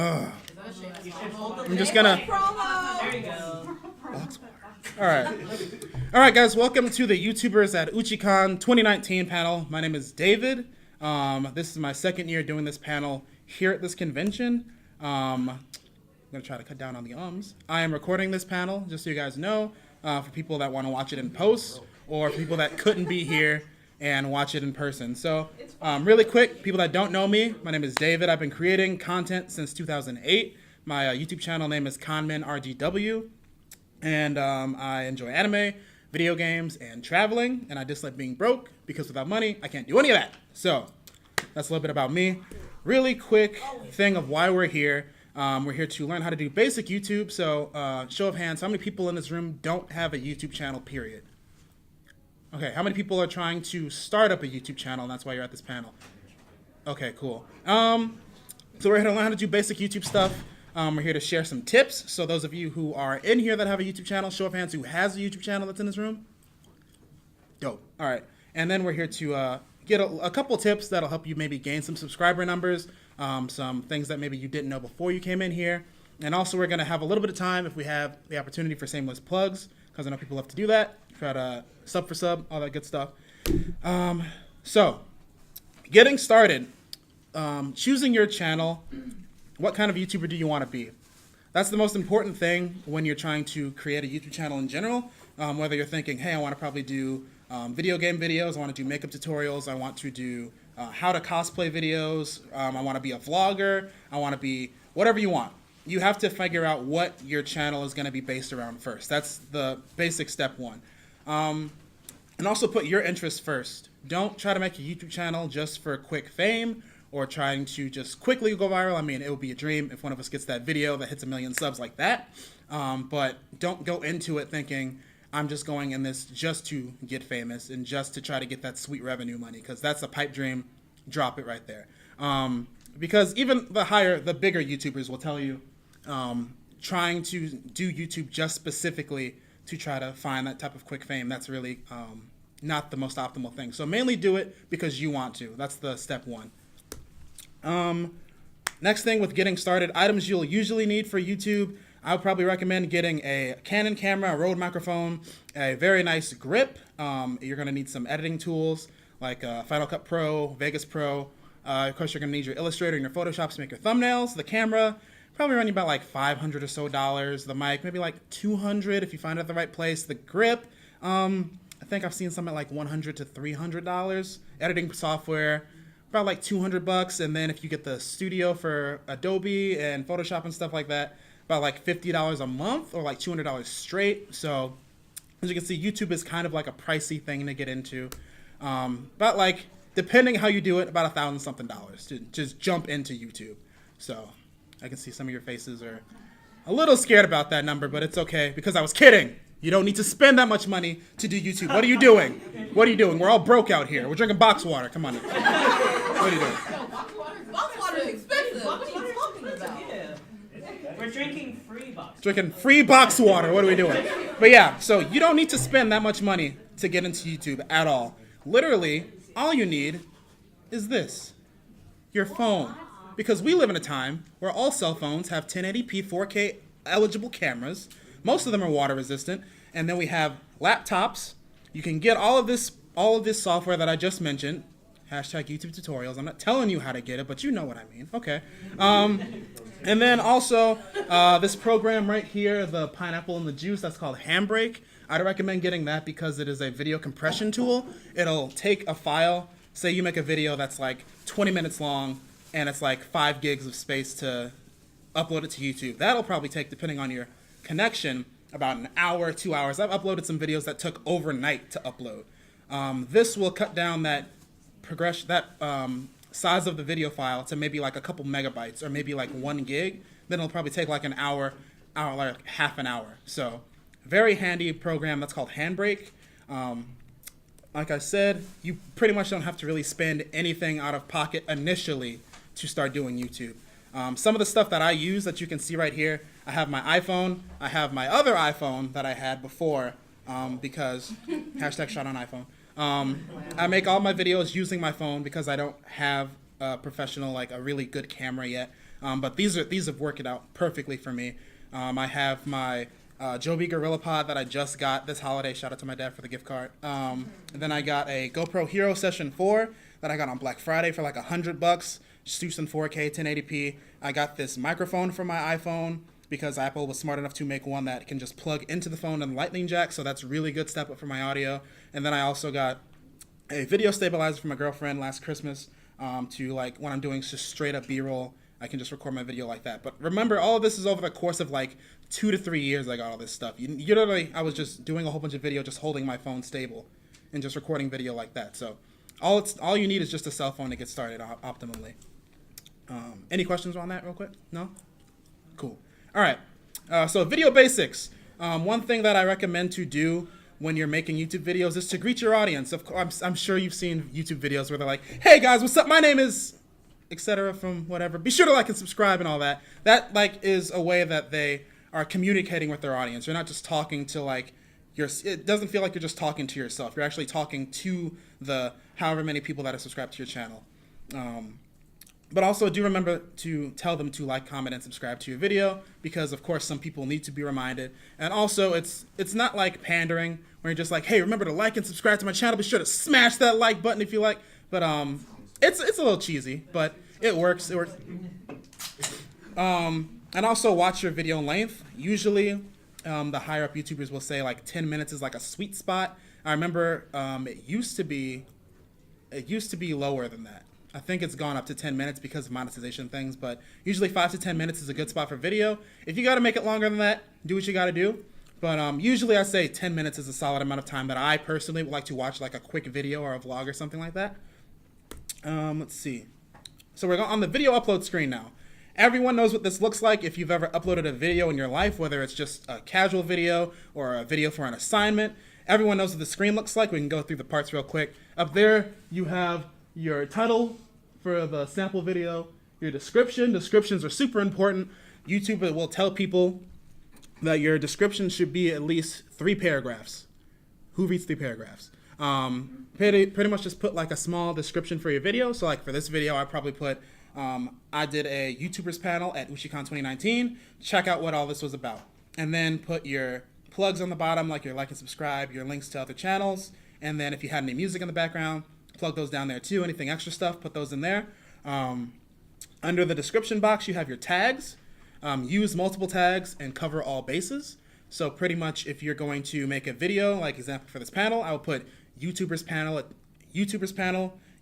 I'm just gonna. There you go. All right, guys. Welcome to the YouTubers at Uchi-Con 2019 panel. My name is David. This is my second year doing this panel here at this convention. I'm gonna try to cut down on the ums. I am recording this panel, just so you guys know, for people that want to watch it in post, or for people that couldn't be here and watch it in person. So, really quick, people that don't know me, my name is David. I've been creating content since 2008. My YouTube channel name is ConMenRDW, and I enjoy anime, video games, and traveling, and I dislike being broke, because without money, I can't do any of that. So, that's a little bit about me. Really quick thing of why we're here. We're here to learn how to do basic YouTube. So, show of hands, how many people in this room don't have a YouTube channel, period? Okay, how many people are trying to start up a YouTube channel, and that's why you're at this panel? Okay, cool. So we're here to learn how to do basic YouTube stuff. We're here to share some tips. So those of you who are in here that have a YouTube channel, show of hands who has a YouTube channel that's in this room. Dope. All right. And then we're here to get a couple tips that'll help you maybe gain some subscriber numbers, some things that maybe you didn't know before you came in here. And also we're going to have a little bit of time if we have the opportunity for shameless plugs, because I know people love to do that. Try to sub for sub, all that good stuff. So, getting started, choosing your channel. What kind of YouTuber do you want to be? That's the most important thing when you're trying to create a YouTube channel in general. Whether you're thinking, hey, I want to probably do video game videos, I want to do makeup tutorials, I want to do how to cosplay videos, I want to be a vlogger, I want to be whatever you want. You have to figure out what your channel is going to be based around first. That's the basic step one. And also put your interests first. Don't try to make a YouTube channel just for quick fame or trying to just quickly go viral. I mean, it would be a dream if one of us gets that video that hits 1 million subs like that. But don't go into it thinking, I'm just going in this just to get famous and just to try to get that sweet revenue money, because that's a pipe dream. Drop it right there. Because even the bigger YouTubers will tell you, trying to do YouTube just specifically to try to find that type of quick fame, that's really not the most optimal thing. So mainly do it because you want to. That's the step one. Next thing with getting started, items you'll usually need for YouTube. I would probably recommend getting a Canon camera, a Rode microphone, a very nice grip. You're going to need some editing tools like Final Cut Pro, Vegas Pro. Of course, you're going to need your Illustrator and your Photoshop to make your thumbnails. The camera, probably running about like $500 or so. The mic, maybe like $200 if you find it at the right place. The grip, I think I've seen some at like $100 to $300. Editing software, about like $200. And then if you get the studio for Adobe and Photoshop and stuff like that, about like $50 a month or like $200 straight. So as you can see, YouTube is kind of like a pricey thing to get into. But like, depending how you do it, about $1,000 something to just jump into YouTube. So I can see some of your faces are a little scared about that number, but it's okay because I was kidding. You don't need to spend that much money to do YouTube. What are you doing? What are you doing? We're all broke out here. We're drinking box water. Come on. What are you doing? Box water is expensive. What are you talking about? We're drinking free box. Drinking free box water. What are we doing? But yeah, so you don't need to spend that much money to get into YouTube at all. Literally, all you need is this, your phone. Because we live in a time where all cell phones have 1080p 4K eligible cameras. Most of them are water resistant. And then we have laptops. You can get all of this software that I just mentioned. Hashtag YouTube tutorials. I'm not telling you how to get it, but you know what I mean. Okay. And then also this program right here, the pineapple and the juice, that's called Handbrake. I'd recommend getting that because it is a video compression tool. It'll take a file. Say you make a video that's like 20 minutes long and it's like 5 gigs of space to upload it to YouTube. That'll probably take, depending on your connection, about an hour, 2 hours. I've uploaded some videos that took overnight to upload. This will cut down that size of the video file to maybe like a couple megabytes or maybe like 1 gig. Then it'll probably take like an hour, like half an hour. So very handy program that's called Handbrake. Like I said, you pretty much don't have to really spend anything out of pocket initially to start doing YouTube. Some of the stuff that I use that you can see right here, I have my iPhone, I have my other iPhone that I had before, because hashtag shot on iPhone. I make all my videos using my phone because I don't have a professional, like a really good camera yet. But these have worked out perfectly for me. I have my Joby Gorilla Pod that I just got this holiday. Shout out to my dad for the gift card. And then I got a GoPro Hero Session 4 that I got on Black Friday for like $100. Shoots in 4K, 1080p. I got this microphone for my iPhone because Apple was smart enough to make one that can just plug into the phone and lightning jack, so that's really good step up for my audio. And then I also got a video stabilizer from my girlfriend last Christmas to, like, when I'm doing just straight up B-roll, I can just record my video like that. But remember, all of this is over the course of like 2 to 3 years I got all this stuff. Literally, I was just doing a whole bunch of video, just holding my phone stable and just recording video like that. So all you need is just a cell phone to get started optimally. Any questions on that real quick? No? Cool. All right. So video basics. One thing that I recommend to do when you're making YouTube videos is to greet your audience. Of course, I'm sure you've seen YouTube videos where they're like, hey guys, what's up? My name is, etc. from whatever. Be sure to like and subscribe and all that. That like is a way that they are communicating with their audience. You're not just talking to like it doesn't feel like you're just talking to yourself. You're actually talking to the however many people that are subscribed to your channel. But also do remember to tell them to like, comment, and subscribe to your video because, of course, some people need to be reminded. And also, it's not like pandering where you're just like, hey, remember to like and subscribe to my channel. Be sure to smash that like button if you like. But it's a little cheesy, but it works. It works. And also watch your video length. Usually, the higher up YouTubers will say like 10 minutes is like a sweet spot. I remember it used to be lower than that. I think it's gone up to 10 minutes because of monetization things, but usually 5 to 10 minutes is a good spot for video. If you got to make it longer than that, do what you got to do. But usually I say 10 minutes is a solid amount of time that I personally would like to watch like a quick video or a vlog or something like that. Let's see. So we're on the video upload screen now. Everyone knows what this looks like if you've ever uploaded a video in your life, whether it's just a casual video or a video for an assignment. Everyone knows what the screen looks like. We can go through the parts real quick. Up there, you have your title for the sample video, your description. Descriptions are super important. YouTube will tell people that your description should be at least 3 paragraphs. Who reads 3 paragraphs? Pretty much just put like a small description for your video. So like for this video, I probably put, I did a YouTubers panel at Uchi-Con 2019. Check out what all this was about. And then put your plugs on the bottom, like your like and subscribe, your links to other channels. And then if you had any music in the background, plug those down there too. Anything extra stuff, put those in there. Under the description box, you have your tags. Use multiple tags and cover all bases. So pretty much if you're going to make a video, like example for this panel, I will put YouTube panel,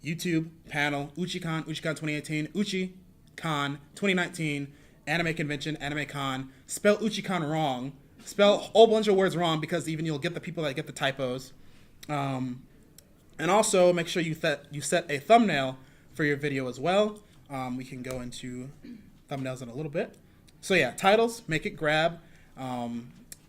YouTube panel, Uchi-Con 2018, Uchi-Con 2019, Anime Convention, Anime Con. Spell Uchi-Con wrong. Spell a whole bunch of words wrong because even you'll get the people that get the typos. And also make sure you set a thumbnail for your video as well. We can go into thumbnails in a little bit. So yeah, titles, make it grab.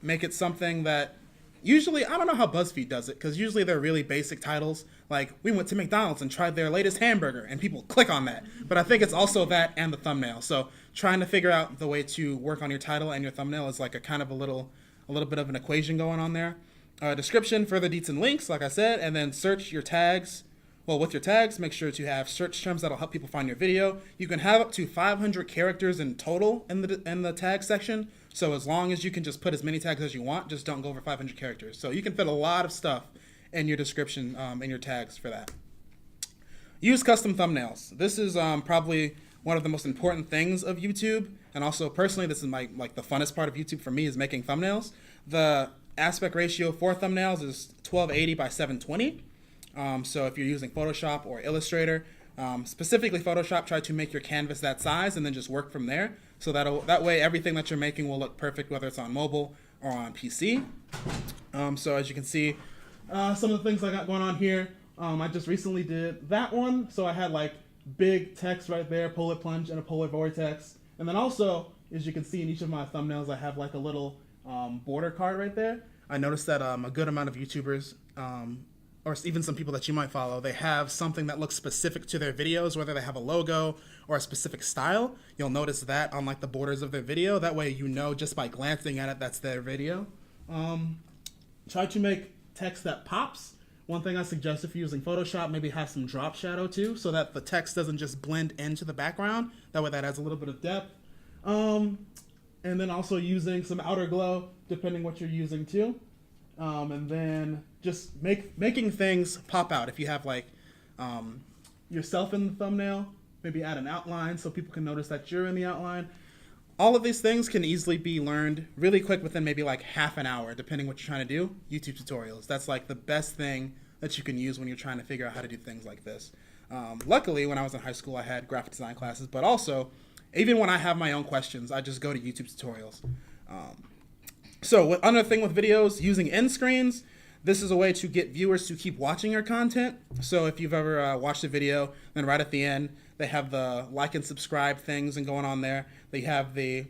Make it something that usually, I don't know how BuzzFeed does it, because usually they're really basic titles. Like, we went to McDonald's and tried their latest hamburger, and people click on that. But I think it's also that and the thumbnail. So trying to figure out the way to work on your title and your thumbnail is like a little bit of an equation going on there. Description, further deets and links, like I said, and then search your tags. Well, with your tags, make sure to have search terms that'll help people find your video. You can have up to 500 characters in total in the tag section. So as long as you can just put as many tags as you want, just don't go over 500 characters. So you can fit a lot of stuff in your description in your tags for that. Use custom thumbnails. This is probably one of the most important things of YouTube. And also personally, this is like the funnest part of YouTube for me is making thumbnails. The aspect ratio for thumbnails is 1280 by 720. So if you're using Photoshop or Illustrator, specifically Photoshop, try to make your canvas that size and then just work from there. So that way everything that you're making will look perfect, whether it's on mobile or on PC. So as you can see, some of the things I got going on here, I just recently did that one. So I had like big text right there, polar plunge and a polar vortex. And then also, as you can see in each of my thumbnails, I have like a little border card right there. I noticed that a good amount of YouTubers, or even some people that you might follow, they have something that looks specific to their videos, whether they have a logo or a specific style. You'll notice that on like the borders of their video. That way you know just by glancing at it that's their video. Try to make text that pops, one thing I suggest if you're using Photoshop, maybe have some drop shadow too, so that the text doesn't just blend into the background. That way that adds a little bit of depth. And then also using some outer glow, depending what you're using too. And then just making things pop out. If you have like yourself in the thumbnail, maybe add an outline so people can notice that you're in the outline. All of these things can easily be learned really quick within maybe like half an hour, depending what you're trying to do. YouTube tutorials. That's like the best thing that you can use when you're trying to figure out how to do things like this. Luckily, when I was in high school, I had graphic design classes, but also, even when I have my own questions, I just go to YouTube tutorials. So another thing with videos, using end screens. This is a way to get viewers to keep watching your content. So if you've ever watched a video, then right at the end, they have the like and subscribe things and going on there. They have the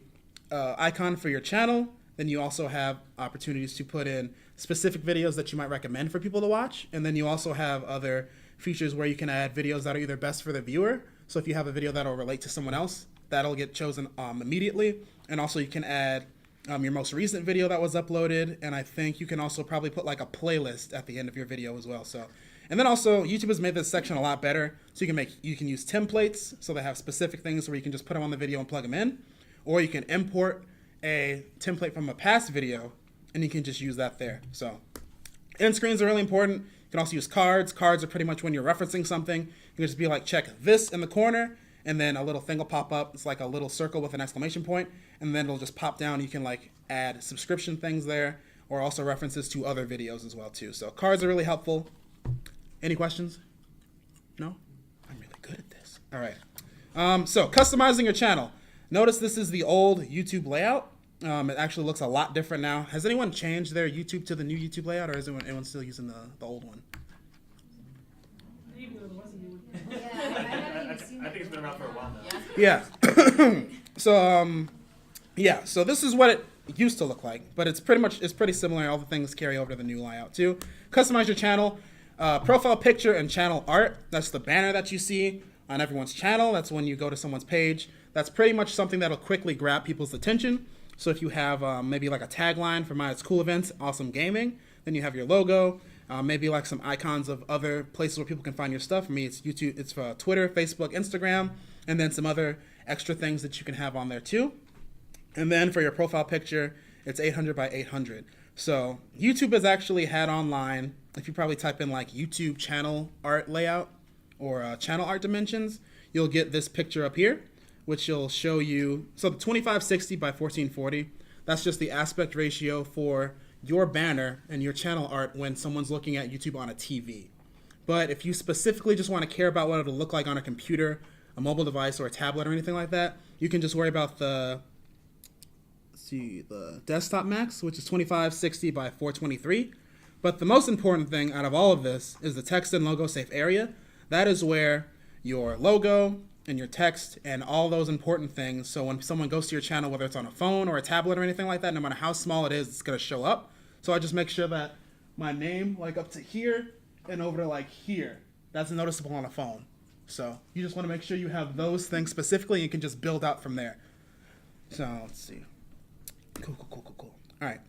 icon for your channel. Then you also have opportunities to put in specific videos that you might recommend for people to watch. And then you also have other features where you can add videos that are either best for the viewer. So if you have a video that'll relate to someone else, that'll get chosen immediately. And also you can add your most recent video that was uploaded, and I think you can also probably put like a playlist at the end of your video as well. So, and then also YouTube has made this section a lot better, so you can use templates, so they have specific things where you can just put them on the video and plug them in, or you can import a template from a past video and you can just use that there. So end screens are really important. You can also use cards. Cards are pretty much when you're referencing something. You can just be like, check this in the corner, and then a little thing will pop up. It's like a little circle with an exclamation point, and then it'll just pop down. You can like add subscription things there, or also references to other videos as well too. So cards are really helpful. Any questions? No? I'm really good at this. All right. So customizing your channel. Notice this is the old YouTube layout. It actually looks a lot different now. Has anyone changed their YouTube to the new YouTube layout, or is anyone still using the old one? I think it's been around for a while now. Yeah. So this is what it used to look like, but it's pretty similar. All the things carry over to the new layout too. Customize your channel, profile picture and channel art. That's the banner that you see on everyone's channel. That's when you go to someone's page. That's pretty much something that'll quickly grab people's attention. So if you have maybe like a tagline for my Cool Events, Awesome Gaming, then you have your logo. Maybe like some icons of other places where people can find your stuff. For me, it's YouTube, it's for Twitter, Facebook, Instagram, and then some other extra things that you can have on there too. And then for your profile picture, it's 800 by 800. So YouTube has actually had online, if you probably type in like YouTube channel art layout or channel art dimensions, you'll get this picture up here, which will show you, so the 2560 by 1440, that's just the aspect ratio for your banner and your channel art when someone's looking at YouTube on a TV. But if you specifically just want to care about what it'll look like on a computer, a mobile device, or a tablet or anything like that, you can just worry about the desktop max, which is 2560 by 423. But the most important thing out of all of this is the text and logo safe area. That is where your logo and your text and all those important things, so when someone goes to your channel, whether it's on a phone or a tablet or anything like that, no matter how small it is, it's going to show up. So I just make sure that my name, like up to here and over to like here, that's noticeable on a phone. So you just want to make sure you have those things specifically, and you can just build out from there. So let's see. Cool. All right.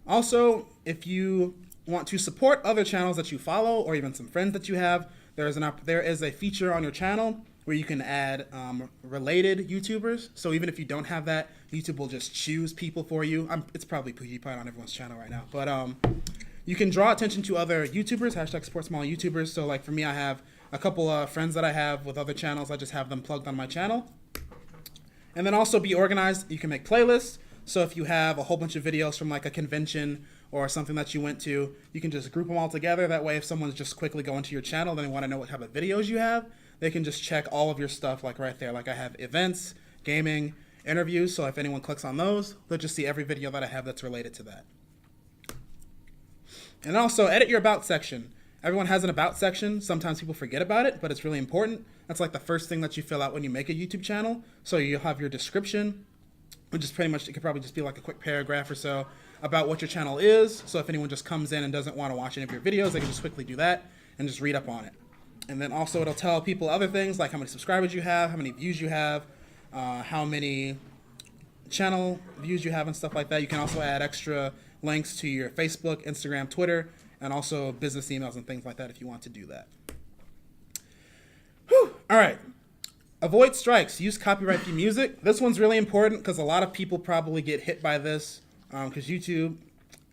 Also, if you want to support other channels that you follow or even some friends that you have, there is a feature on your channel where you can add related YouTubers. So even if you don't have that, YouTube will just choose people for you. It's probably PewDiePie on everyone's channel right now. But you can draw attention to other YouTubers, #support small YouTubers. So like for me, I have a couple of friends that I have with other channels. I just have them plugged on my channel. And then also be organized. You can make playlists. So if you have a whole bunch of videos from like a convention or something that you went to, you can just group them all together. That way if someone's just quickly going to your channel, then they want to know what type of videos you have, they can just check all of your stuff like right there. Like I have events, gaming, interviews. So if anyone clicks on those, they'll just see every video that I have that's related to that. And also edit your about section. Everyone has an about section. Sometimes people forget about it, but it's really important. That's like the first thing that you fill out when you make a YouTube channel. So you'll have your description, which is pretty much, it could probably just be like a quick paragraph or so about what your channel is. So if anyone just comes in and doesn't want to watch any of your videos, they can just quickly do that and just read up on it. And then also it'll tell people other things like how many subscribers you have, how many views you have, how many channel views you have and stuff like that. You can also add extra links to your Facebook, Instagram, Twitter, and also business emails and things like that if you want to do that. Whew. All right. Avoid strikes. Use copyright-free music. This one's really important because a lot of people probably get hit by this because YouTube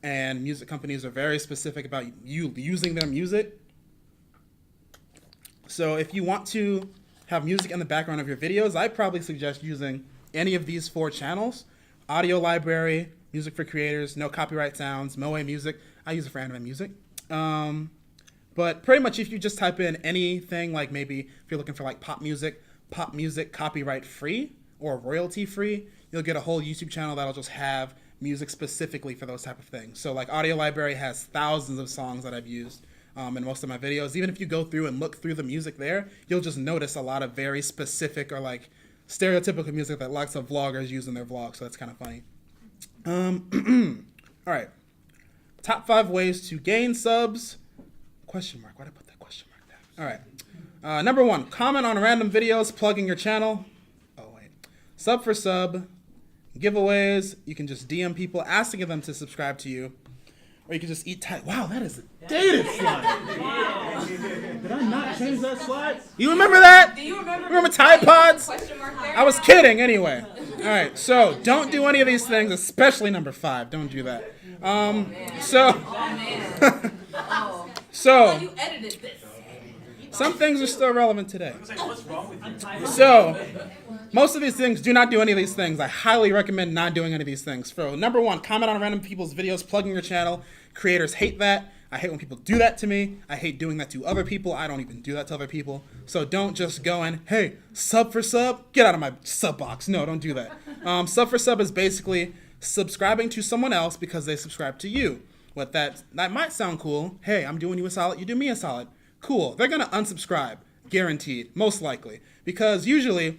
and music companies are very specific about you using their music. So if you want to have music in the background of your videos, I probably suggest using any of these 4 channels. Audio library, music for creators, no copyright sounds, Moe music. I use it for anime music. But pretty much if you just type in anything, like maybe if you're looking for like pop music copyright free or royalty free, you'll get a whole YouTube channel that'll just have music specifically for those type of things. So like Audio Library has thousands of songs that I've used in most of my videos. Even if you go through and look through the music there, you'll just notice a lot of very specific or like stereotypical music that lots of vloggers use in their vlogs. So that's kind of funny. All right. Top 5 ways to gain subs. Question mark. Why'd I put that question mark there? All right. Number 1, comment on random videos plugging your channel. Oh, wait. Sub for sub. Giveaways. You can just DM people asking them to subscribe to you. Or you can just eat tight. Wow, that is a dated slide. Did I not change that slide? You remember that? Do you Remember Tide Pods? Question mark there? I was kidding anyway. All right, so don't do any of these things, especially number 5. Don't do that. So You edited this. some things are still relevant today. I was like, what's wrong with you? So most of these things, do not do any of these things. I highly recommend not doing any of these things. So number 1, comment on random people's videos plugging your channel. Creators hate that. I hate when people do that to me. I hate doing that to other people. I don't even do that to other people. So don't just go and, hey, sub for sub, get out of my sub box. No, don't do that. Sub for sub is basically subscribing to someone else because they subscribe to you. What that might sound cool. Hey, I'm doing you a solid, you do me a solid. Cool. They're gonna unsubscribe, guaranteed, most likely, because usually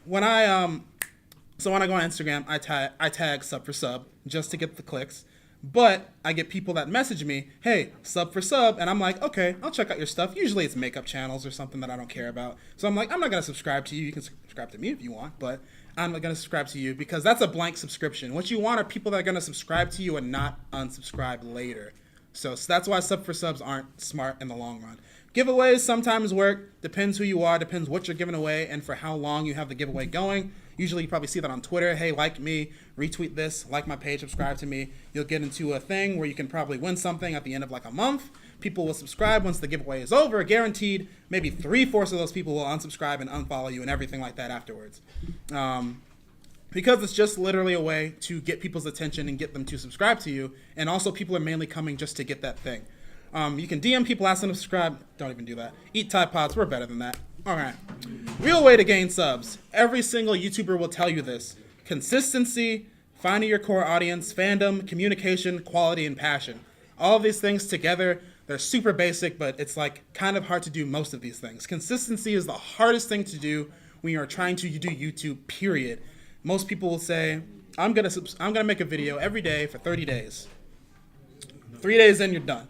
when I go on Instagram, I tag sub for sub just to get the clicks. But I get people that message me, hey, sub for sub, and I'm like, okay, I'll check out your stuff. Usually it's makeup channels or something that I don't care about. So I'm like, I'm not gonna subscribe to you. You can subscribe to me if you want, but I'm not gonna subscribe to you because that's a blank subscription. What you want are people that are gonna subscribe to you and not unsubscribe later. So that's why sub for subs aren't smart in the long run. Giveaways sometimes work, depends who you are, depends what you're giving away and for how long you have the giveaway going. Usually you probably see that on Twitter. Hey, like me, retweet this, like my page, subscribe to me. You'll get into a thing where you can probably win something at the end of like a month. People will subscribe once the giveaway is over, guaranteed. Maybe 3/4 of those people will unsubscribe and unfollow you and everything like that afterwards. Because it's just literally a way to get people's attention and get them to subscribe to you. And also people are mainly coming just to get that thing. You can DM people, ask them to subscribe. Don't even do that. Eat Tide Pods. We're better than that. All right. Real way to gain subs. Every single YouTuber will tell you this. Consistency, finding your core audience, fandom, communication, quality, and passion. All of these things together, they're super basic, but it's like kind of hard to do most of these things. Consistency is the hardest thing to do when you're trying to do YouTube, period. Most people will say, I'm gonna make a video every day for 30 days. 3 days in, you're done.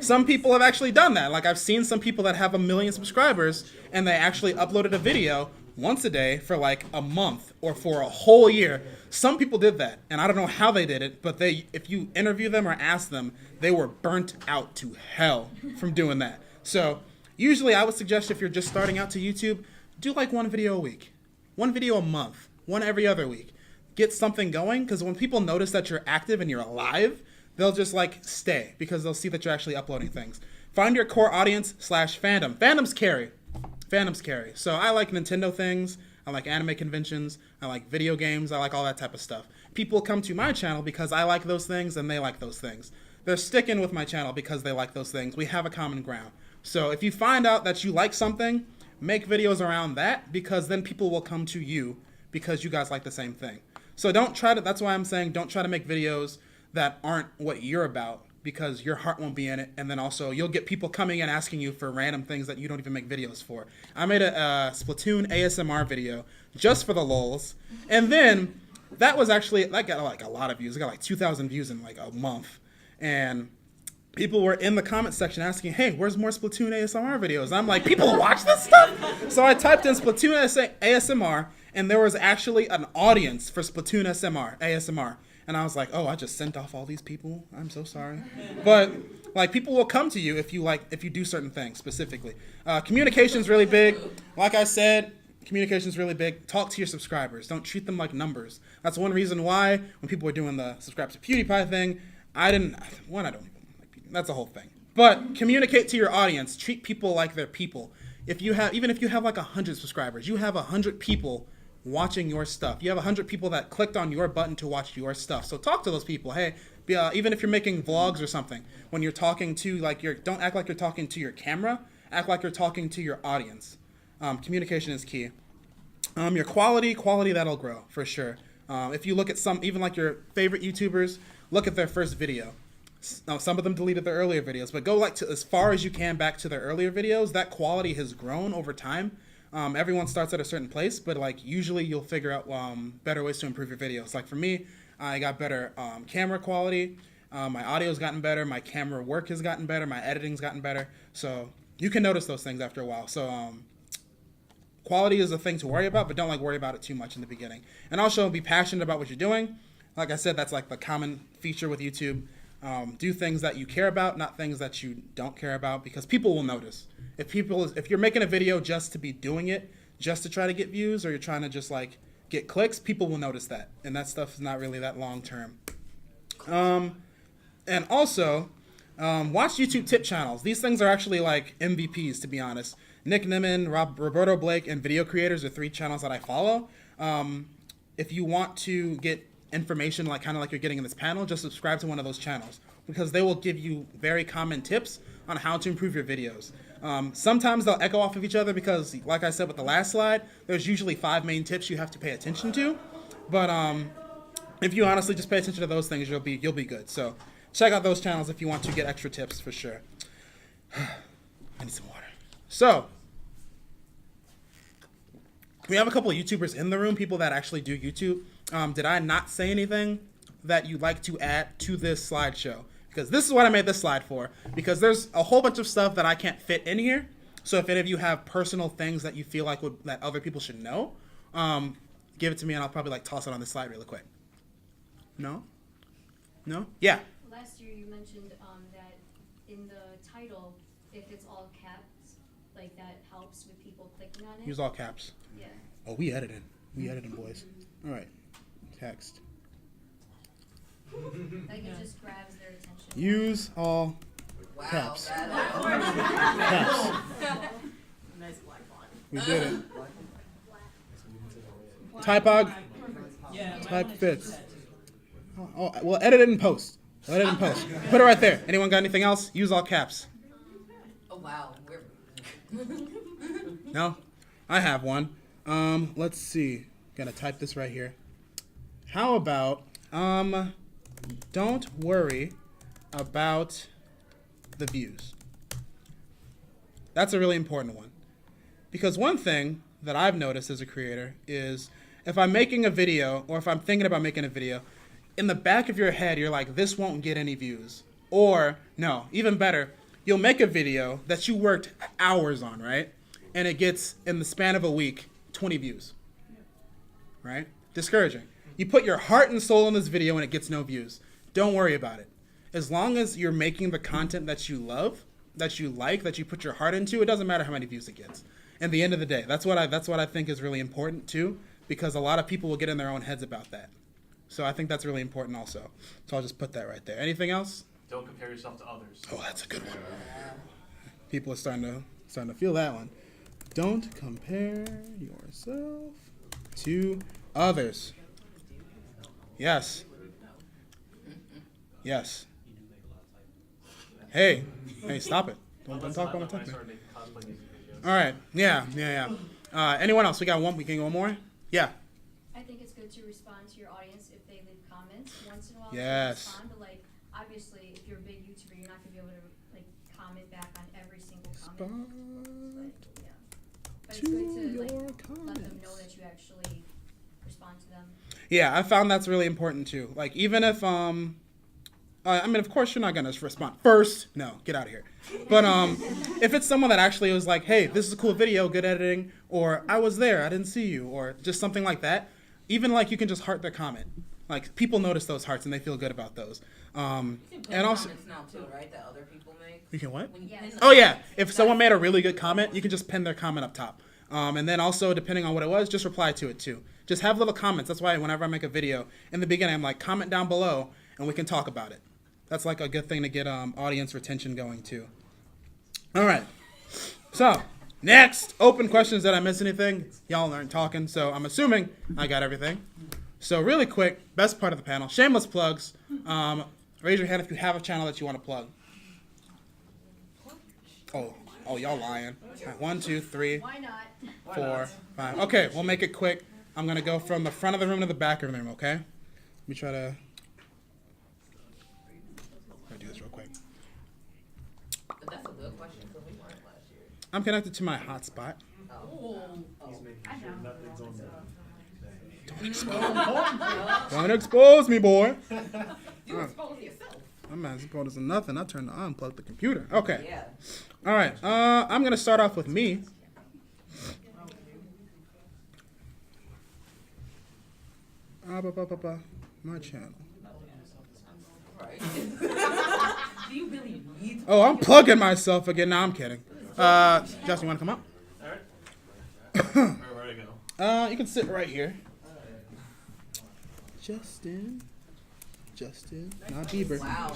Some people have actually done that. Like I've seen some people that have 1 million subscribers and they actually uploaded a video once a day for like a month or for a whole year. Some people did that and I don't know how they did it, but if you interview them or ask them, they were burnt out to hell from doing that. So usually I would suggest if you're just starting out to YouTube, do like 1 video a week, 1 video a month, 1 every other week. Get something going because when people notice that you're active and you're alive, they'll just like stay because they'll see that you're actually uploading things. Find your core audience / fandom. Fandoms carry. Fandoms carry. So I like Nintendo things. I like anime conventions. I like video games. I like all that type of stuff. People come to my channel because I like those things and they like those things. They're sticking with my channel because they like those things. We have a common ground. So if you find out that you like something, make videos around that because then people will come to you because you guys like the same thing. So that's why I'm saying don't try to make videos that aren't what you're about because your heart won't be in it. And then also you'll get people coming in asking you for random things that you don't even make videos for. I made a Splatoon ASMR video just for the lulz. And then that got like a lot of views. It got like 2,000 views in like a month. And people were in the comment section asking, hey, where's more Splatoon ASMR videos? I'm like, people watch this stuff? So I typed in Splatoon ASMR and there was actually an audience for Splatoon ASMR. And And I was like, oh, I just sent off all these people. I'm so sorry. But like people will come to you if you do certain things specifically. Communication's really big. Like I said, communication's really big. Talk to your subscribers. Don't treat them like numbers. That's one reason why when people were doing the subscribe to PewDiePie thing, I don't even like PewDiePie. That's a whole thing. But communicate to your audience. Treat people like they're people. Even if you have like 100 subscribers, you have 100 people watching your stuff. You have 100 people that clicked on your button to watch your stuff. So talk to those people. Hey, even if you're making vlogs or something, when you're talking to don't act like you're talking to your camera. Act like you're talking to your audience. Communication is key. Your quality that'll grow for sure. If you look at even like your favorite YouTubers, look at their first video. Some of them deleted their earlier videos, but go as far as you can back to their earlier videos. That quality has grown over time. Everyone starts at a certain place, but like usually you'll figure out better ways to improve your videos. Like for me, I got better camera quality. My audio's gotten better. My camera work has gotten better. My editing's gotten better. So you can notice those things after a while. So quality is a thing to worry about, but don't worry about it too much in the beginning. And also be passionate about what you're doing. Like I said, that's like the common feature with YouTube. Do things that you care about, not things that you don't care about, because people will notice. If you're making a video just to be doing it, just to try to get views, or you're trying to just get clicks, people will notice that, and that stuff is not really that long term. And also, watch YouTube tip channels. These things are actually like MVPs, to be honest. Nick Nimmin, Roberto Blake, and video creators are 3 channels that I follow. If you want to get information kind of like you're getting in this panel, just subscribe to one of those channels, because they will give you very common tips on how to improve your videos. Sometimes they'll echo off of each other because, like I said with the last slide, there's usually 5 main tips you have to pay attention to. But if you honestly just pay attention to those things, you'll be good. So check out those channels if you want to get extra tips for sure. I need some water. So we have a couple of YouTubers in the room, people that actually do YouTube. Did I not say anything that you'd like to add to this slideshow? Because this is what I made this slide for, because there's a whole bunch of stuff that I can't fit in here. So if any of you have personal things that you feel like that other people should know, give it to me and I'll probably toss it on the slide really quick. No? No? Yeah. Last year you mentioned that in the title, if it's all caps, that helps with people clicking on it. Use all caps. Yeah. Oh, we edited, boys. All right. Text. It just grabs their attention. Use all caps. Caps. Nice black font. We did it. Typog. Yeah. Type fits. Oh, we'll edit it in post. Put it right there. Anyone got anything else? Use all caps. Oh wow. No? I have one. Let's see. Gonna type this right here. How about, don't worry about the views. That's a really important one. Because one thing that I've noticed as a creator is if I'm making a video, or if I'm thinking about making a video, in the back of your head, you're like, this won't get any views. Or, no, even better, you'll make a video that you worked hours on, right? And it gets, in the span of a week, 20 views. Right? Discouraging. You put your heart and soul in this video and it gets no views. Don't worry about it. As long as you're making the content that you love, that you like, that you put your heart into, it doesn't matter how many views it gets. At the end of the day, that's what I think is really important too, because a lot of people will get in their own heads about that. So I think that's really important also. So I'll just put that right there. Anything else? Don't compare yourself to others. Oh, that's a good one. People are starting to feel that one. Don't compare yourself to others. Yes. Yes. Hey, stop it. Don't talk about my typing. All right. Yeah. Anyone else? We got one. We can go one more. Yeah. I think it's good to respond to your audience if they leave comments once in a while. Yes. Respond, but obviously, if you're a big YouTuber, you're not gonna be able to comment back on every single comment. But yeah. But it's good to let them know that you actually respond to them. Yeah, I found that's really important too. Even if of course you're not gonna respond first. No, get out of here. But if it's someone that actually was like, hey, this is a cool video, good editing, or I was there, I didn't see you, or just something like that. Even you can just heart their comment. Like people notice those hearts and they feel good about those. And also, comments now too, right? That other people make. you can what? When you Yes. pin the Oh yeah, comments, if someone made a really good comment, you can just pin their comment up top. And then also, depending on what it was, just reply to it too. Just have little comments. That's why whenever I make a video, in the beginning, I'm like, comment down below, and we can talk about it. That's like a good thing to get audience retention going too. All right. So next, open questions. Did I miss anything? Y'all aren't talking, so I'm assuming I got everything. So really quick, best part of the panel, shameless plugs. Raise your hand if you have a channel that you want to plug. Oh, y'all lying. All right, 1, 2, 3, Why not? 4, 5. Okay, we'll make it quick. I'm gonna go from the front of the room to the back of the room. Okay. Let me try to do this real quick. But that's a good question because we weren't last year. I'm connected to my hotspot. Don't expose me, boy. You expose yourself. I'm not exposed to nothing. I turned to unplug the computer. Okay. Yeah. All right. I'm gonna start off with me. My channel. Right. Do you really need? Oh, I'm plugging myself again. No, I'm kidding. Justin, you want to come up? All right. Where to go? You can sit right here. Justin, not Bieber. Wow.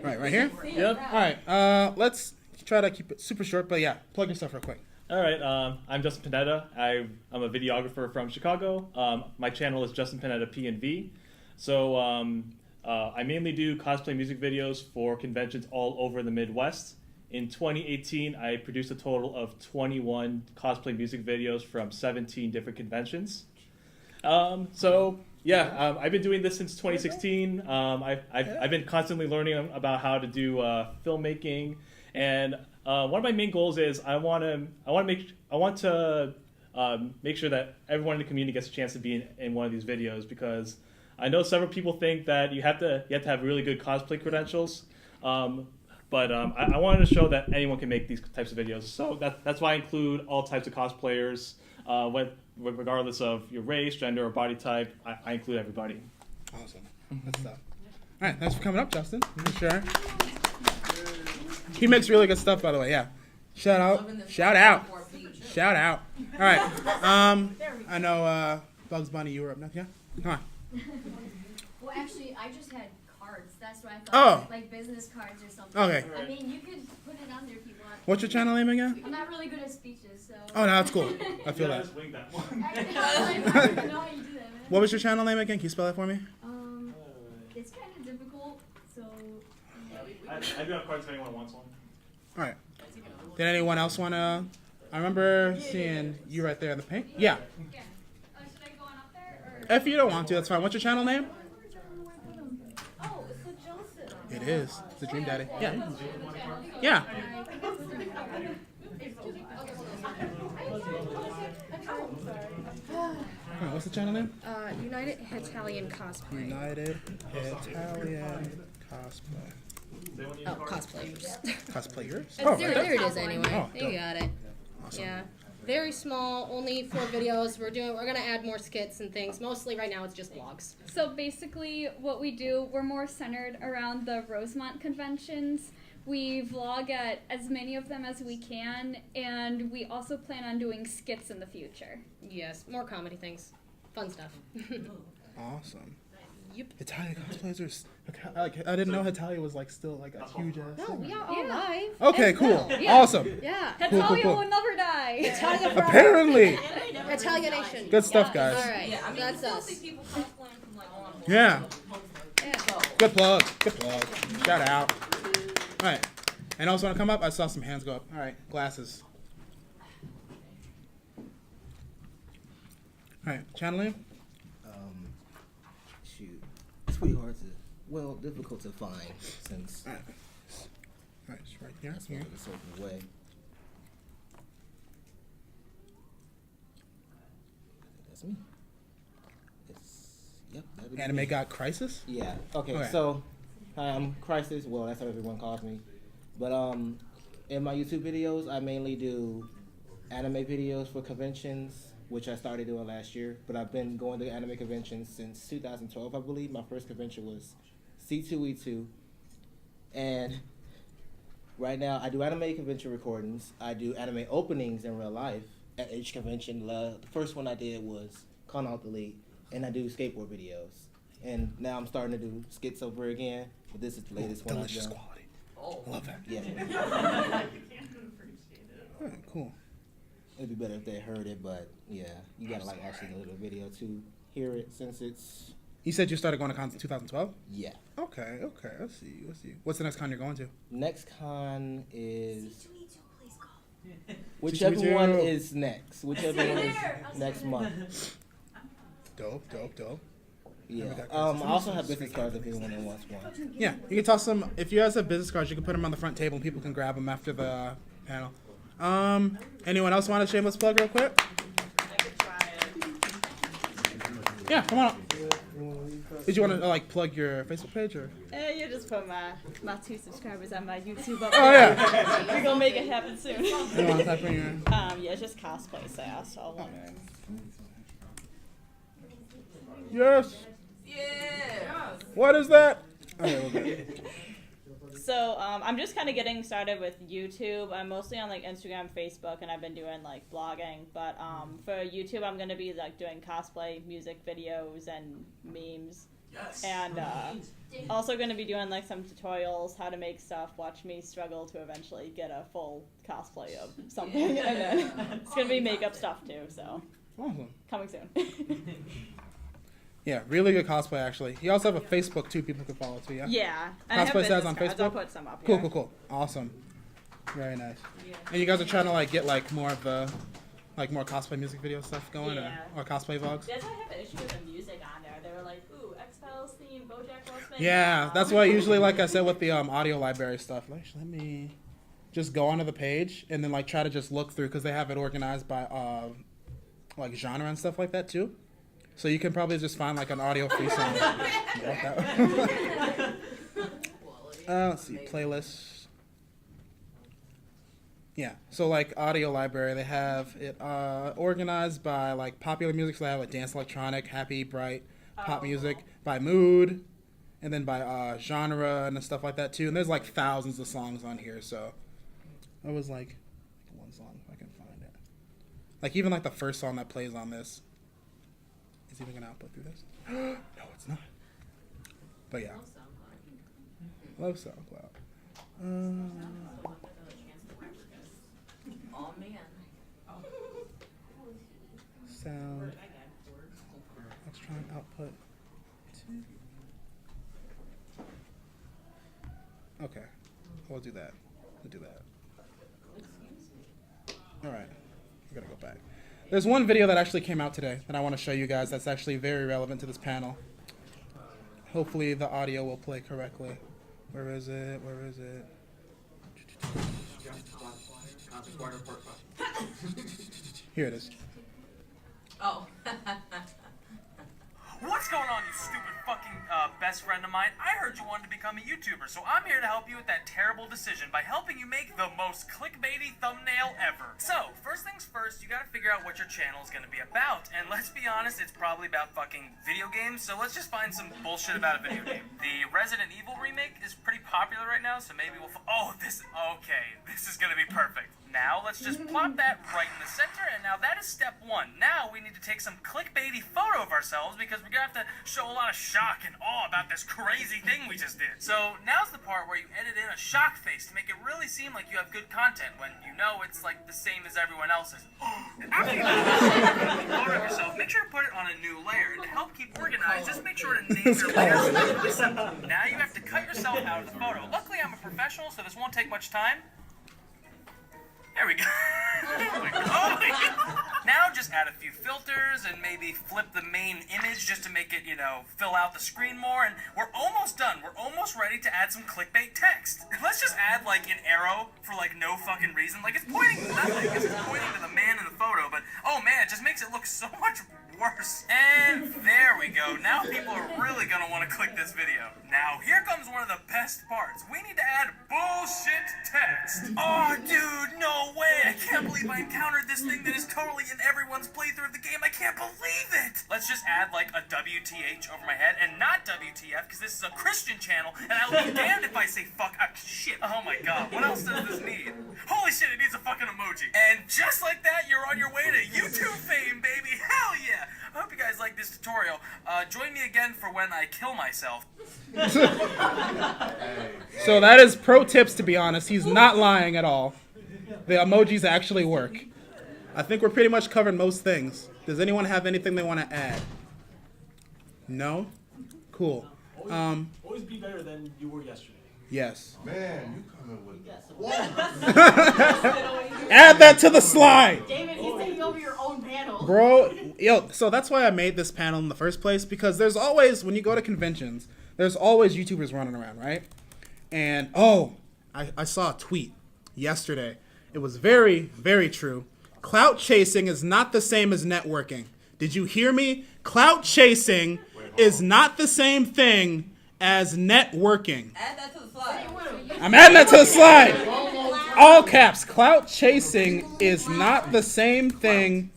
Right here. Yep. All right. Let's try to keep it super short, but yeah, plug yourself real quick. All right. I'm Justin Pineda. I'm a videographer from Chicago. My channel is Justin Pineda P&V. So I mainly do cosplay music videos for conventions all over the Midwest. In 2018, I produced a total of 21 cosplay music videos from 17 different conventions. I've been doing this since 2016. I've been constantly learning about how to do filmmaking, and one of my main goals is I want to make sure that everyone in the community gets a chance to be in one of these videos, because I know several people think that you have to have really good cosplay credentials. But I wanted to show that anyone can make these types of videos. So that's why I include all types of cosplayers, regardless of your race, gender, or body type. I include everybody. Awesome. Good stuff. All right, thanks for coming up, Justin. Sure. He makes really good stuff, by the way. Yeah. Shout out. All right. I know Bugs Bunny, you were up next. Yeah. Come on. Well, actually, I just had cards. That's why I Oh. thought like business cards or something. Okay. I mean, you could put it on there if you want. What's your channel name again? I'm not really good at speeches, so. Oh, no, that's cool. I feel Yeah, that. just wing that one. I don't know how you do that, man. What was your channel name again? Can you spell that for me? It's kind of difficult, so. I do have cards if anyone wants one. All right. Did anyone else want to? I remember seeing you right there in the pink. Yeah. Yeah. Should I go on up there? Or? If you don't want to, that's fine. What's your channel name? Oh, it's a Joseph. It is. It's a Dream Daddy. Yeah. Yeah. All right, what's the channel name? United Italian Cosplay. United Italian Cosplay. Oh, cosplayers. Cosplayers? There it is anyway. Oh, You got it. Awesome. Yeah. Very small, only 4 videos. We're gonna add more skits and things. Mostly right now it's just vlogs. So basically what we do, we're more centered around the Rosemont conventions. We vlog at as many of them as we can, and we also plan on doing skits in the future. Yes, more comedy things. Fun stuff. Awesome. Yep. Italian cosplayers I didn't know Italia was like still like a huge ass No, thing. we are all Yeah. live. Okay, and cool. well. Yeah. Awesome. Yeah. Cool, Natalia cool. will never die. Italia forever. Apparently. Italia Nation. Good stuff, guys. All right. Yeah, I mean, That's you still us. see people cosplaying from like on. Yeah. Yeah. So, Good plug. Good plug. Shout out. All right. And else want to come up? I saw some hands go up. All right. Glasses. All right. Channel name? Shoot, it's pretty hard to, difficult to find since All right. All right. It's right here. that's one of a certain way. That's me. That'd be Anime me. God Crisis? Yeah. Okay. Okay. So, hi, I'm Crisis. Well, that's how everyone calls me. But in my YouTube videos, I mainly do anime videos for conventions, which I started doing last year. But I've been going to anime conventions since 2012, I believe. My first convention was C2E2. And right now, I do anime convention recordings. I do anime openings in real life at each convention. The first one I did was Con Delete, and I do skateboard videos. And now I'm starting to do skits over again, but this is the latest one I've Delicious done. quality. Oh. I love that. Yeah. All right, cool. It'd be better if they heard it, but yeah, you gotta like actually go to the video to hear it since it's You said you started going to cons in 2012? yeah. Okay. Let's see. What's the next con you're going to? Next con is Please call. whichever C2E2. one is next. Whichever one is next month. Dope. Yeah. we got I also have business cards if anyone wants one. Yeah, you can toss them. If you guys have business cards, you can put them on the front table and people can grab them after the panel. Anyone else want a shameless plug real quick? I could try it. Yeah, come on up. Did you want to like plug your Facebook page or? You just put my 2 subscribers on my YouTube up Oh there. yeah. We're gonna make it happen soon. You want to type in your? Yeah, it's just cosplay, so I saw wondering. Yes. Yeah. What is that? Okay, we're good. So I'm just kind of getting started with YouTube. I'm mostly on like Instagram, Facebook, and I've been doing like blogging. But for YouTube, I'm gonna be like doing cosplay, music videos, and memes. Yes. And also gonna be doing like some tutorials, how to make stuff. Watch me struggle to eventually get a full cosplay of something, and then it's gonna be makeup stuff too. So Awesome. coming soon. Yeah, really good cosplay actually. You also have a Facebook too. People can follow too. Yeah. Yeah. And I have Cosplay stats business on cards. I'll Facebook? put some up Cool, here. cool. Awesome. Very nice. And you guys are trying to like get like more of the like more cosplay music video stuff going Yeah. or cosplay vlogs? That's why I have an issue with the music on there. They were like, ooh, X-Files theme, BoJack Horseman. Yeah, No. that's why usually, like I said, with the audio library stuff. Actually, let me just go onto the page and then like try to just look through because they have it organized by like genre and stuff like that too. So you can probably just find like an audio free song. Let's see, playlists. Yeah, so like audio library, they have it organized by like popular music. So they have like dance, electronic, happy, bright, pop music, by mood, and then by genre and stuff like that too. And there's like thousands of songs on here. So I was like one song if I can find it. Like even like the first song that plays on this is even gonna output through this. No, it's not. But yeah, love SoundCloud. Oh man. Sound. Let's try and output. Okay, we'll do that. All right, we're gonna go back. There's one video that actually came out today that I want to show you guys that's actually very relevant to this panel. Hopefully the audio will play correctly. Where is it? Here it is. Oh. What's going on, you stupid fucking best friend of mine? I heard you wanted to become a YouTuber, so I'm here to help you with that terrible decision by helping you make the most clickbaity thumbnail ever. So, first things first, you gotta figure out what your channel is gonna be about. And let's be honest, it's probably about fucking video games, so let's just find some bullshit about a video game. The Resident Evil remake is pretty popular right now, so maybe we'll this is gonna be perfect. Now, let's just plop that right in the center, and now that is step one. Now, we need to take some clickbaity photo of ourselves, because we're gonna have to show a lot of shock and awe about this crazy thing we just did. So, now's the part where you edit in a shock face to make it really seem like you have good content, when you know it's like the same as everyone else's. After you take a photo of yourself, make sure to put it on a new layer, and to help keep organized, just make sure to name your layers. Now you have to cut yourself out of the photo. Luckily, I'm a professional, so this won't take much time. There we go. Now just add a few filters and maybe flip the main image just to make it, fill out the screen more. And we're almost done. We're almost ready to add some clickbait text. Let's just add like an arrow for like no fucking reason. Like it's pointing to nothing. It's pointing to the man in the photo, but oh man, it just makes it look so much worse. And there we go. Now people are really gonna want to click this video. Now here comes one of the best parts. We need to add bullshit text. Oh dude, no way. I can't believe I encountered this thing that is totally in everyone's playthrough of the game. I can't believe it. Let's just add like a WTH over my head and not WTF because this is a Christian channel and I'll be damned if I say fuck. Shit. Oh my god. What else does this need? Holy shit, it needs a fucking emoji. And just like that, you're on your way to YouTube fame, baby. Hell yeah. I hope you guys like this tutorial. Join me again for when I kill myself. So that is pro tips, to be honest. He's not lying at all. The emojis actually work. I think we're pretty much covered most things. Does anyone have anything they want to add? No? Cool. Always be better than you were yesterday. Yes. Man, you coming with Add that to the slide. David, he's taking over your own panel. Bro, so that's why I made this panel in the first place, because there's always, when you go to conventions, there's always YouTubers running around, right? And, I saw a tweet yesterday. It was very, very true. Clout chasing is not the same as networking. Did you hear me? Clout chasing is not the same thing as networking. Add that to the slide. I'm adding that to the slide. All caps. Clout chasing is not the same thing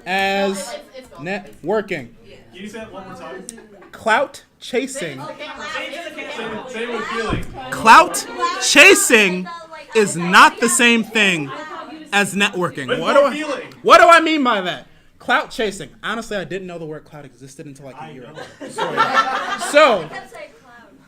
as networking. Can you say that one more time? Clout chasing. Say it with feeling. Clout chasing is not the same thing as networking. What do I mean by that? Clout chasing. Honestly, I didn't know the word clout existed until like a year ago. So,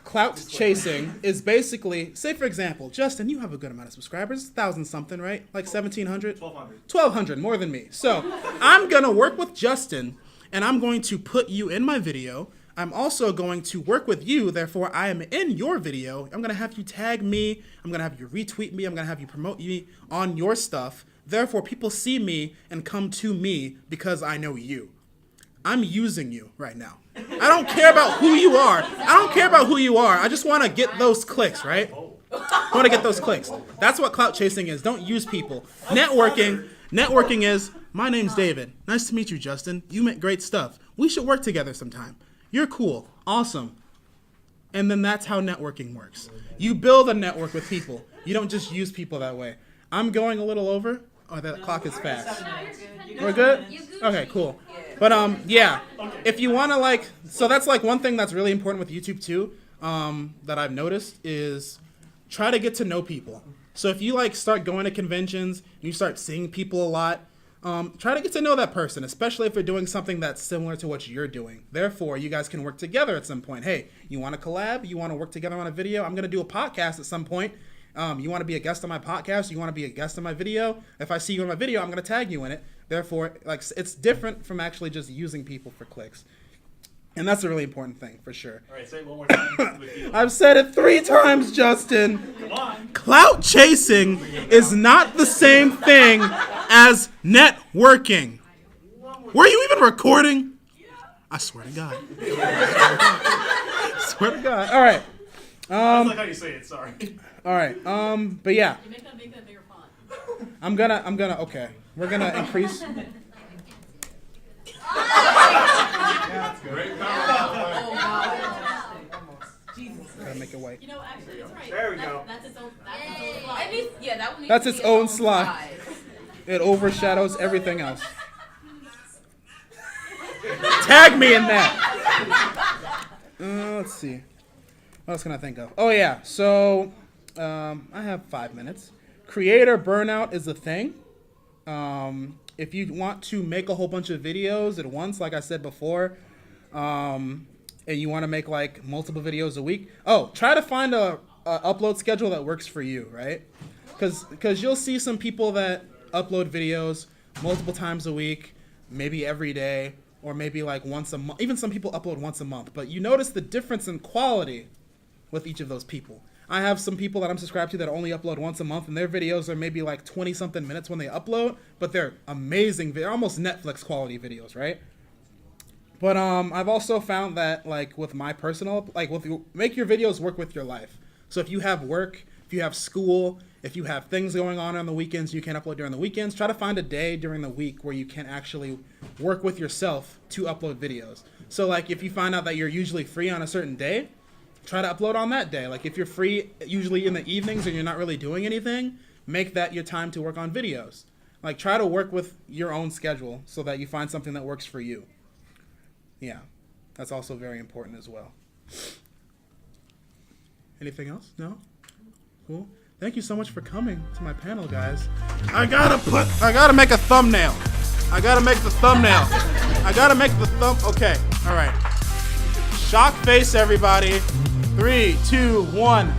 clout chasing is basically, say for example, Justin, you have a good amount of subscribers, 1,000 something, right? Like 1,700? 1,200, more than me. So, I'm going to work with Justin, and I'm going to put you in my video. I'm also going to work with you, therefore I am in your video. I'm going to have you tag me, I'm going to have you retweet me, I'm going to have you promote me on your stuff. Therefore, people see me and come to me because I know you. I'm using you right now. I don't care about who you are. I just want to get those clicks, right? I want to get those clicks. That's what clout chasing is. Don't use people. Networking is, my name's David. Nice to meet you, Justin. You make great stuff. We should work together sometime. You're cool. Awesome. And then that's how networking works. You build a network with people. You don't just use people that way. I'm going a little over. Oh, that clock is fast. We're good? Okay, cool. But yeah, if you want to so that's like one thing that's really important with YouTube too, that I've noticed is try to get to know people. So if you start going to conventions and you start seeing people a lot, try to get to know that person, especially if they're doing something that's similar to what you're doing. Therefore, you guys can work together at some point. Hey, you want to collab? You want to work together on a video? I'm going to do a podcast at some point. You want to be a guest on my podcast? You want to be a guest on my video? If I see you in my video, I'm going to tag you in it. Therefore, it's different from actually just using people for clicks. And that's a really important thing, for sure. All right, say it one more time. I've said it 3 times, Justin. Come on. Clout chasing is not the same thing as networking. Were you even recording? I swear to God. Swear to God. All right. I like how you say it, sorry. All right. But yeah. You make that bigger font. I'm gonna, okay. We're gonna increase. great Oh, God. Jesus. Gotta make it white. You know, actually, it's right. There we go. That's its own slide. At least, yeah, that one needs That's to its be own slide. It overshadows everything else. Tag me in that. Let's see. What else can I think of? Oh yeah. So I have 5 minutes. Creator burnout is a thing. If you want to make a whole bunch of videos at once, like I said before, and you want to make multiple videos a week, try to find a upload schedule that works for you, right? Because you'll see some people that upload videos multiple times a week, maybe every day, or maybe once a month. Even some people upload once a month, but you notice the difference in quality with each of those people. I have some people that I'm subscribed to that only upload once a month, and their videos are maybe 20-something minutes when they upload, but they're amazing. They're almost Netflix quality videos, right? But I've also found that with my personal, make your videos work with your life. So if you have work, if you have school, If you have things going on the weekends, you can't upload during the weekends. Try to find a day during the week where you can actually work with yourself to upload videos. So like if you find out that you're usually free on a certain day, try to upload on that day. Like if you're free usually in the evenings and you're not really doing anything, make that your time to work on videos. Like try to work with your own schedule so that you find something that works for you. Yeah, that's also very important as well. Anything else? No? Cool. Thank you so much for coming to my panel, guys. I gotta make a thumbnail. I gotta make the thumbnail. Okay, all right. Shock face, everybody. 3, 2, 1.